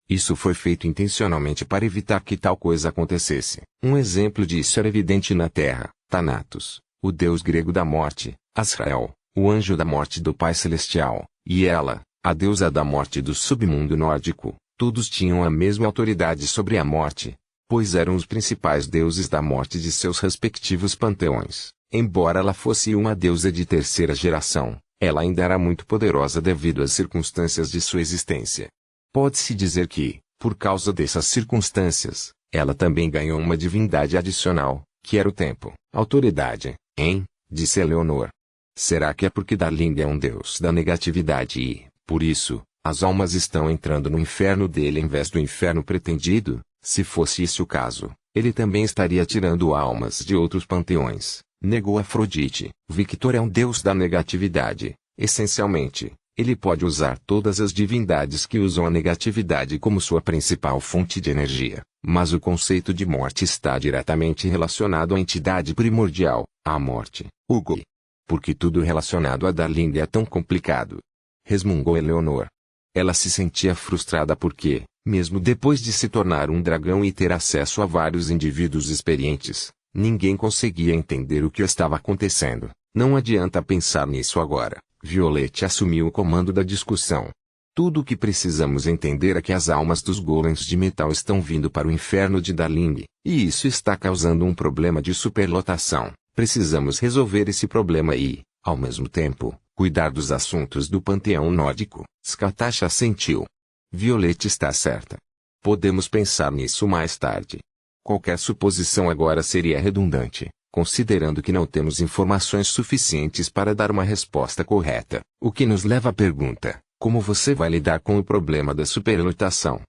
Isso foi feito intencionalmente para evitar que tal coisa acontecesse. Um exemplo disso era evidente na Terra. Thanatos, o deus grego da morte, Azrael, o anjo da morte do Pai Celestial, e Ela, a deusa da morte do submundo nórdico, todos tinham a mesma autoridade sobre a morte, pois eram os principais deuses da morte de seus respectivos panteões. Embora ela fosse uma deusa de terceira geração, ela ainda era muito poderosa devido às circunstâncias de sua existência. Pode-se dizer que, por causa dessas circunstâncias, ela também ganhou uma divindade adicional, que era o tempo. Autoridade, hein? Disse Eleonor. Será que é porque Darling é um deus da negatividade e, por isso, as almas estão entrando no inferno dele em vez do inferno pretendido? Se fosse esse o caso, ele também estaria tirando almas de outros panteões, negou Afrodite. Victor é um deus da negatividade. Essencialmente, ele pode usar todas as divindades que usam a negatividade como sua principal fonte de energia, mas o conceito de morte está diretamente relacionado à entidade primordial, a morte. Hugo. Porque tudo relacionado a Darling é tão complicado. Resmungou Eleonor. Ela se sentia frustrada porque, mesmo depois de se tornar um dragão e ter acesso a vários indivíduos experientes, ninguém conseguia entender o que estava acontecendo. Não adianta pensar nisso agora. Violette assumiu o comando da discussão. Tudo o que precisamos entender é que as almas dos golems de metal estão vindo para o inferno de Darling, e isso está causando um problema de superlotação. Precisamos resolver esse problema e, ao mesmo tempo, cuidar dos assuntos do panteão nórdico. Skatach assentiu. Violette está certa. Podemos pensar nisso mais tarde. Qualquer suposição agora seria redundante, considerando que não temos informações suficientes para dar uma resposta correta. O que nos leva à pergunta: como você vai lidar com o problema da superlotação?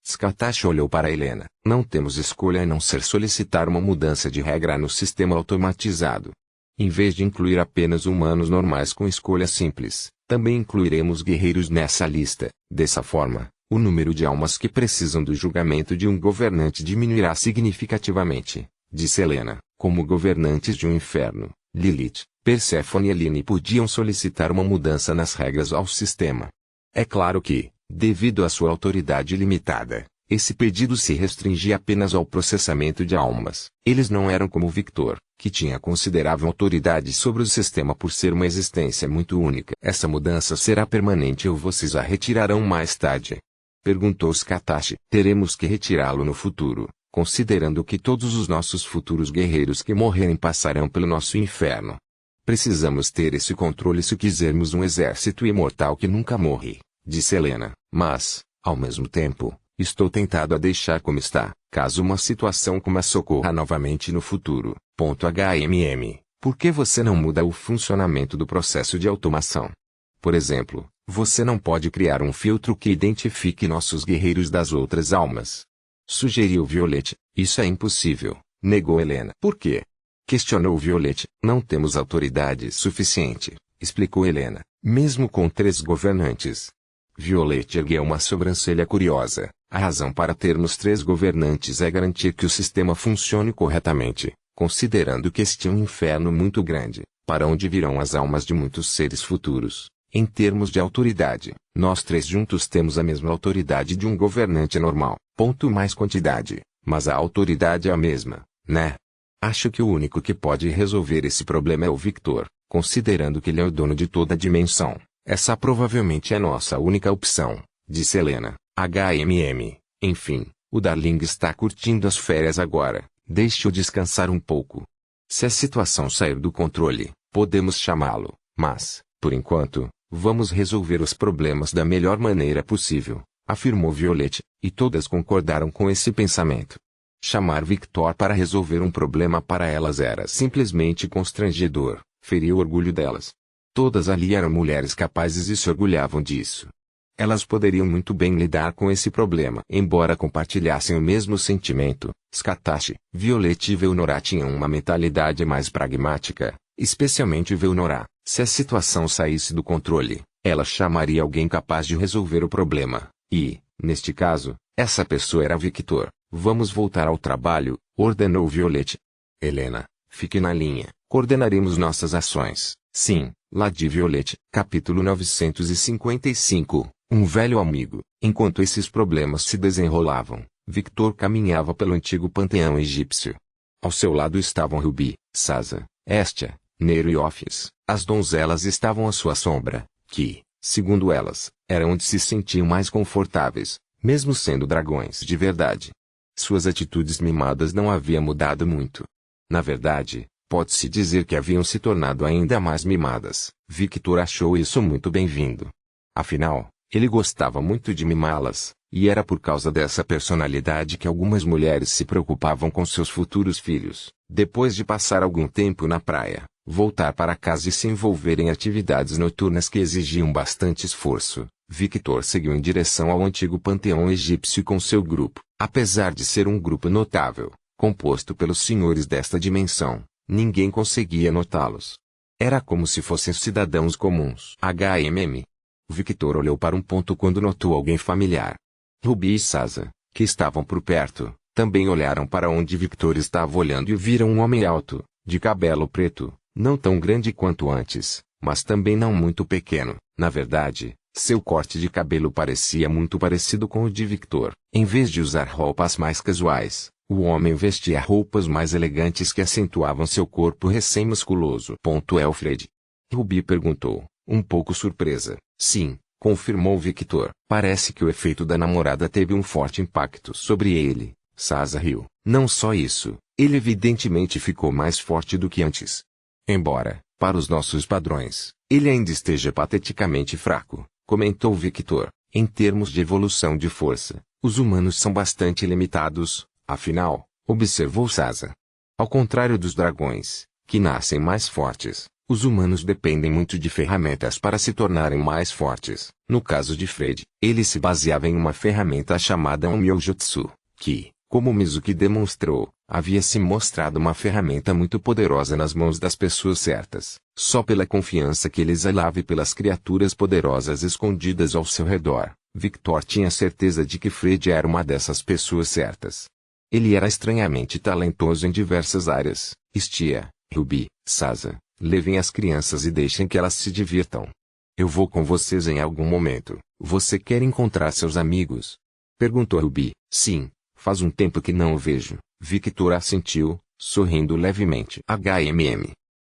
Skatach olhou para Helena. Não temos escolha a não ser solicitar uma mudança de regra no sistema automatizado. Em vez de incluir apenas humanos normais com escolha simples, também incluiremos guerreiros nessa lista. Dessa forma, o número de almas que precisam do julgamento de um governante diminuirá significativamente, disse Helena. Como governantes de um inferno, Lilith, Perséfone e Eline podiam solicitar uma mudança nas regras ao sistema. É claro que, devido à sua autoridade limitada, esse pedido se restringia apenas ao processamento de almas. Eles não eram como Victor, que tinha considerável autoridade sobre o sistema por ser uma existência muito única. Essa mudança será permanente ou vocês a retirarão mais tarde? Perguntou Skatach. Teremos que retirá-lo no futuro, considerando que todos os nossos futuros guerreiros que morrerem passarão pelo nosso inferno. Precisamos ter esse controle se quisermos um exército imortal que nunca morre, disse Helena. Mas, ao mesmo tempo, estou tentado a deixar como está, caso uma situação como essa ocorra novamente no futuro. Por que você não muda o funcionamento do processo de automação? Por exemplo, você não pode criar um filtro que identifique nossos guerreiros das outras almas. Sugeriu Violette. Isso é impossível, negou Helena. Por quê? Questionou Violette. Não temos autoridade suficiente, explicou Helena, mesmo com 3 governantes. Violette ergueu uma sobrancelha curiosa. A razão para termos 3 governantes é garantir que o sistema funcione corretamente, considerando que este é um inferno muito grande, para onde virão as almas de muitos seres futuros. Em termos de autoridade, nós 3 juntos temos a mesma autoridade de um governante normal. Ponto mais quantidade, mas a autoridade é a mesma, né? Acho que o único que pode resolver esse problema é o Victor, Considerando que ele é o dono de toda a dimensão, essa provavelmente é nossa única opção, disse Helena. Enfim, o Darling está curtindo as férias agora, deixe-o descansar um pouco. Se a situação sair do controle, podemos chamá-lo, mas, por enquanto, vamos resolver os problemas da melhor maneira possível, afirmou Violette, e todas concordaram com esse pensamento. Chamar Victor para resolver um problema para elas era simplesmente constrangedor, feriu o orgulho delas. Todas ali eram mulheres capazes e se orgulhavam disso. Elas poderiam muito bem lidar com esse problema. Embora compartilhassem o mesmo sentimento, Scatache, Violette e Velnora tinham uma mentalidade mais pragmática, especialmente Velnora. Se a situação saísse do controle, ela chamaria alguém capaz de resolver o problema. E, neste caso, essa pessoa era Victor. Vamos voltar ao trabalho, ordenou Violette. Helena, fique na linha, coordenaremos nossas ações. Sim, Lady Violette. Capítulo 955. Um velho amigo. Enquanto esses problemas se desenrolavam, Victor caminhava pelo antigo panteão egípcio. Ao seu lado estavam Ruby, Sasa, Hestia, Nero e Ófias. As donzelas estavam à sua sombra, que, segundo elas, era onde se sentiam mais confortáveis, mesmo sendo dragões de verdade. Suas atitudes mimadas não haviam mudado muito. Na verdade, pode-se dizer que haviam se tornado ainda mais mimadas. Victor achou isso muito bem-vindo. Afinal, ele gostava muito de mimá-las, e era por causa dessa personalidade que algumas mulheres se preocupavam com seus futuros filhos. Depois de passar algum tempo na praia, voltar para casa e se envolver em atividades noturnas que exigiam bastante esforço, Victor seguiu em direção ao antigo panteão egípcio com seu grupo. Apesar de ser um grupo notável, composto pelos senhores desta dimensão, ninguém conseguia notá-los. Era como se fossem cidadãos comuns. Victor olhou para um ponto quando notou alguém familiar. Ruby e Sasa, que estavam por perto, também olharam para onde Victor estava olhando e viram um homem alto, de cabelo preto, não tão grande quanto antes, mas também não muito pequeno. Na verdade, seu corte de cabelo parecia muito parecido com o de Victor. Em vez de usar roupas mais casuais, o homem vestia roupas mais elegantes que acentuavam seu corpo recém-musculoso. Alfred. Ruby perguntou, um pouco surpresa. Sim, confirmou Victor. Parece que o efeito da namorada teve um forte impacto sobre ele. Sasa riu. Não só isso, ele evidentemente ficou mais forte do que antes. Embora, para os nossos padrões, ele ainda esteja pateticamente fraco, comentou Victor. Em termos de evolução de força, os humanos são bastante limitados, afinal, observou Sasa. Ao contrário dos dragões, que nascem mais fortes, os humanos dependem muito de ferramentas para se tornarem mais fortes. No caso de Fred, ele se baseava em uma ferramenta chamada Onmyojutsu, que, como Mizuki demonstrou, havia se mostrado uma ferramenta muito poderosa nas mãos das pessoas certas. Só pela confiança que ele exalava e pelas criaturas poderosas escondidas ao seu redor, Victor tinha certeza de que Fred era uma dessas pessoas certas. Ele era estranhamente talentoso em diversas áreas. Hestia, Ruby, Sasa, levem as crianças e deixem que elas se divirtam. Eu vou com vocês em algum momento. Você quer encontrar seus amigos? Perguntou Ruby. Sim, faz um tempo que não o vejo. Victor assentiu, sorrindo levemente.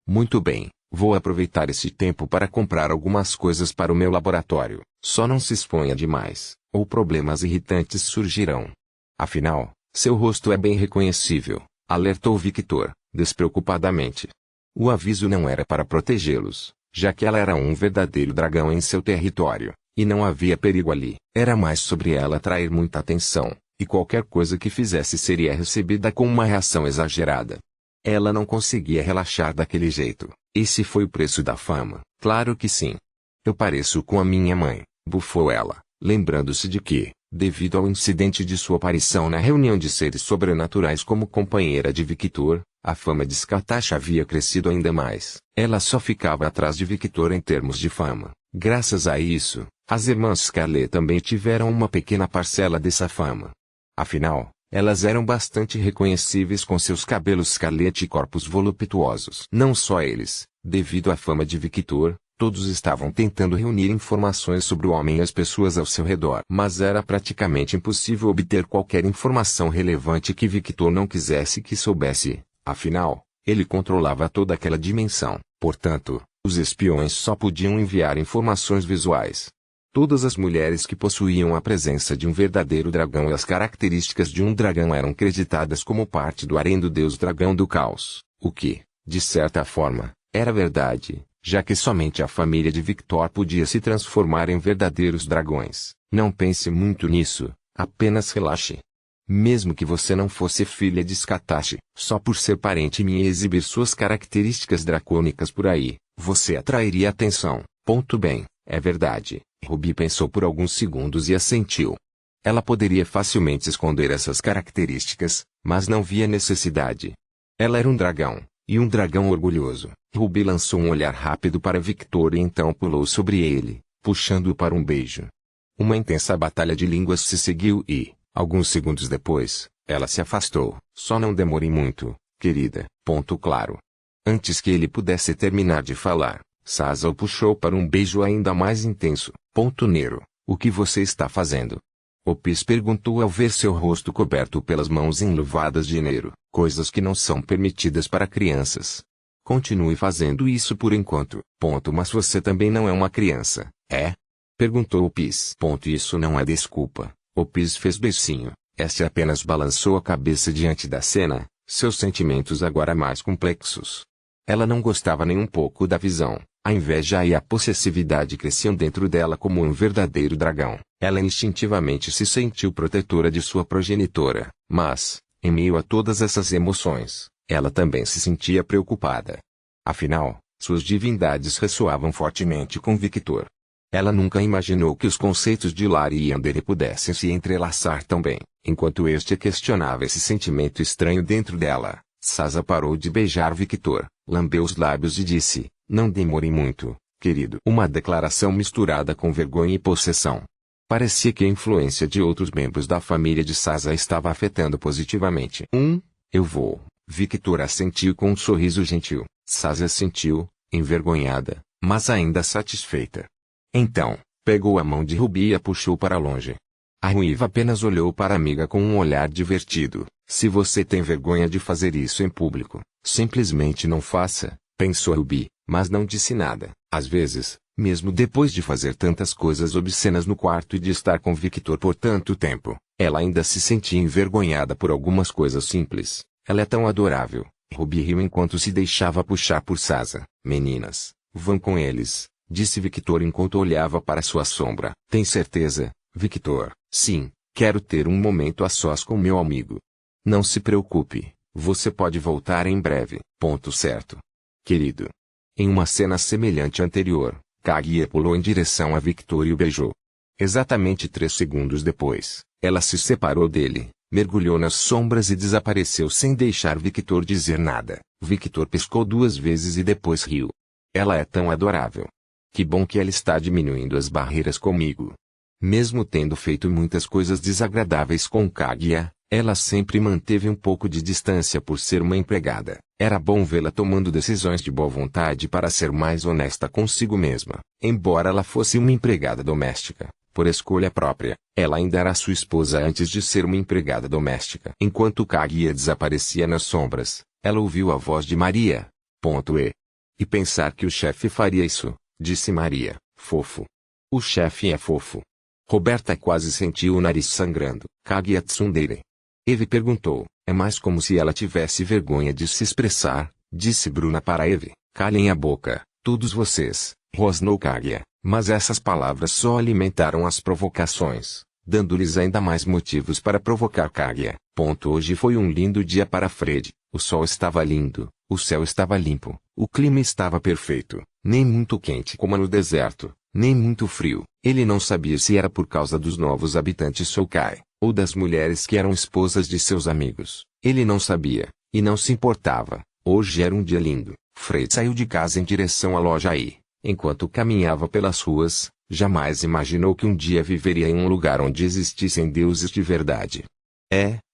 Muito bem, vou aproveitar esse tempo para comprar algumas coisas para o meu laboratório. Só não se exponha demais, ou problemas irritantes surgirão. Afinal, seu rosto é bem reconhecível, alertou Victor, despreocupadamente. O aviso não era para protegê-los, já que ela era um verdadeiro dragão em seu território, e não havia perigo ali. Era mais sobre ela atrair muita atenção, e qualquer coisa que fizesse seria recebida com uma reação exagerada. Ela não conseguia relaxar daquele jeito. Esse foi o preço da fama. Claro que sim. Eu pareço com a minha mãe, bufou ela, lembrando-se de que, devido ao incidente de sua aparição na reunião de seres sobrenaturais como companheira de Victor, a fama de Scatache havia crescido ainda mais. Ela só ficava atrás de Victor em termos de fama. Graças a isso, as irmãs Scarlet também tiveram uma pequena parcela dessa fama. Afinal, elas eram bastante reconhecíveis com seus cabelos Scarlet e corpos voluptuosos. Não só eles, devido à fama de Victor, todos estavam tentando reunir informações sobre o homem e as pessoas ao seu redor. Mas era praticamente impossível obter qualquer informação relevante que Victor não quisesse que soubesse. Afinal, ele controlava toda aquela dimensão. Portanto, os espiões só podiam enviar informações visuais. Todas as mulheres que possuíam a presença de um verdadeiro dragão e as características de um dragão eram creditadas como parte do harém do deus dragão do caos, o que, de certa forma, era verdade, já que somente a família de Victor podia se transformar em verdadeiros dragões. Não pense muito nisso, apenas relaxe. Mesmo que você não fosse filha de Scatache, só por ser parente minha e exibir suas características dracônicas por aí, você atrairia atenção. Ponto bem, é verdade. Ruby pensou por alguns segundos e assentiu. Ela poderia facilmente esconder essas características, mas não via necessidade. Ela era um dragão, e um dragão orgulhoso. Ruby lançou um olhar rápido para Victor e então pulou sobre ele, puxando-o para um beijo. Uma intensa batalha de línguas se seguiu e, alguns segundos depois, ela se afastou. Só não demore muito, querida. Ponto claro. Antes que ele pudesse terminar de falar, Sasa o puxou para um beijo ainda mais intenso. Ponto Nero, o que você está fazendo? Opis perguntou ao ver seu rosto coberto pelas mãos enluvadas de Nero, coisas que não são permitidas para crianças. Continue fazendo isso por enquanto. Ponto. Mas você também não é uma criança, é? Perguntou Opis. Ponto. Isso não é desculpa. Opis fez beicinho. Este apenas balançou a cabeça diante da cena, seus sentimentos agora mais complexos. Ela não gostava nem um pouco da visão. A inveja e a possessividade cresciam dentro dela como um verdadeiro dragão. Ela instintivamente se sentiu protetora de sua progenitora, mas, em meio a todas essas emoções, ela também se sentia preocupada. Afinal, suas divindades ressoavam fortemente com Victor. Ela nunca imaginou que os conceitos de Lar e Yandere pudessem se entrelaçar tão bem. Enquanto este questionava esse sentimento estranho dentro dela, Sasa parou de beijar Victor, lambeu os lábios e disse: "Não demore muito, querido." Uma declaração misturada com vergonha e possessão. Parecia que a influência de outros membros da família de Sasa estava afetando positivamente. Eu vou. Victor assentiu com um sorriso gentil. Sasa assentiu, envergonhada, mas ainda satisfeita. Então, pegou a mão de Ruby e a puxou para longe. A ruiva apenas olhou para a amiga com um olhar divertido. Se você tem vergonha de fazer isso em público, simplesmente não faça, pensou Ruby, mas não disse nada. Às vezes, mesmo depois de fazer tantas coisas obscenas no quarto e de estar com Victor por tanto tempo, ela ainda se sentia envergonhada por algumas coisas simples. Ela é tão adorável. Ruby riu enquanto se deixava puxar por Sasa. Meninas, vão com eles, disse Victor enquanto olhava para sua sombra. Tem certeza, Victor? Sim, quero ter um momento a sós com meu amigo. Não se preocupe, você pode voltar em breve. Ponto certo. Querido. Em uma cena semelhante anterior, Kaguya pulou em direção a Victor e o beijou. Exatamente 3 segundos depois, ela se separou dele, mergulhou nas sombras e desapareceu sem deixar Victor dizer nada. Victor piscou 2 vezes e depois riu. Ela é tão adorável. Que bom que ela está diminuindo as barreiras comigo. Mesmo tendo feito muitas coisas desagradáveis com Kaguya, ela sempre manteve um pouco de distância por ser uma empregada. Era bom vê-la tomando decisões de boa vontade para ser mais honesta consigo mesma. Embora ela fosse uma empregada doméstica, por escolha própria, ela ainda era sua esposa antes de ser uma empregada doméstica. Enquanto Kaguya desaparecia nas sombras, ela ouviu a voz de Maria. E pensar que o chefe faria isso, disse Maria. Fofo. O chefe é fofo. Roberta quase sentiu o nariz sangrando. Kaguya tsundere. Eve perguntou. É mais como se ela tivesse vergonha de se expressar, disse Bruna para Eve. Calem a boca, todos vocês, rosnou Kaguya. Mas essas palavras só alimentaram as provocações, dando-lhes ainda mais motivos para provocar Kaguya. Hoje foi um lindo dia para Fred. O sol estava lindo, o céu estava limpo, o clima estava perfeito, nem muito quente como no deserto, nem muito frio. Ele não sabia se era por causa dos novos habitantes Soukai, ou das mulheres que eram esposas de seus amigos. Ele não sabia, e não se importava. Hoje era um dia lindo. Fred saiu de casa em direção à loja e, enquanto caminhava pelas ruas, jamais imaginou que um dia viveria em um lugar onde existissem deuses de verdade.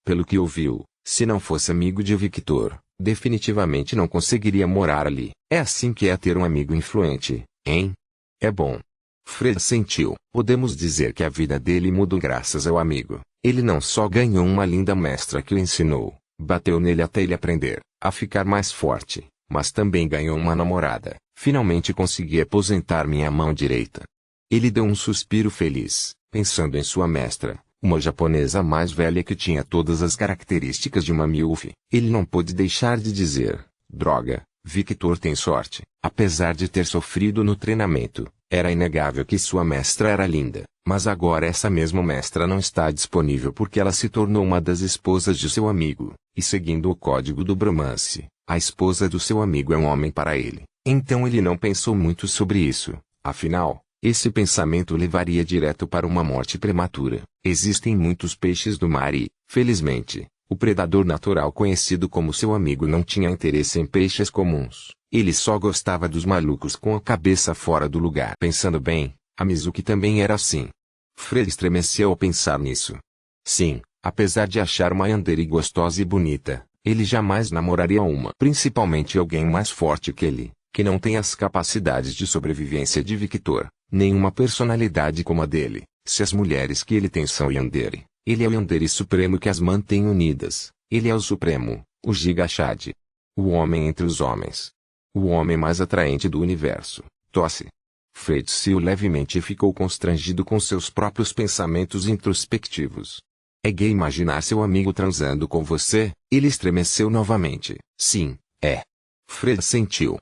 Pelo que ouviu, se não fosse amigo de Victor, definitivamente não conseguiria morar ali. É assim que é ter um amigo influente, hein? É bom. Fred sentiu. Podemos dizer que a vida dele mudou graças ao amigo. Ele não só ganhou uma linda mestra que o ensinou, bateu nele até ele aprender a ficar mais forte, mas também ganhou uma namorada. Finalmente consegui aposentar minha mão direita. Ele deu um suspiro feliz, pensando em sua mestra, uma japonesa mais velha que tinha todas as características de uma milf. Ele não pôde deixar de dizer: droga, Victor tem sorte. Apesar de ter sofrido no treinamento, era inegável que sua mestra era linda. Mas agora essa mesma mestra não está disponível porque ela se tornou uma das esposas de seu amigo, e seguindo o código do bromance, a esposa do seu amigo é um homem para ele. Então ele não pensou muito sobre isso, afinal, esse pensamento levaria direto para uma morte prematura. Existem muitos peixes no mar e, felizmente, o predador natural conhecido como seu amigo não tinha interesse em peixes comuns. Ele só gostava dos malucos com a cabeça fora do lugar. Pensando bem, a Mizuki também era assim. Fred estremeceu ao pensar nisso. Sim, apesar de achar uma yandere gostosa e bonita, ele jamais namoraria uma. Principalmente alguém mais forte que ele, que não tem as capacidades de sobrevivência de Victor, nenhuma personalidade como a dele. Se as mulheres que ele tem são yandere, ele é o yandere supremo que as mantém unidas. Ele é o supremo, o Giga Chad. O homem entre os homens. O homem mais atraente do universo. Tosse. Fred riu levemente e ficou constrangido com seus próprios pensamentos introspectivos. É gay imaginar seu amigo transando com você? Ele estremeceu novamente. Sim, é. Fred sentiu,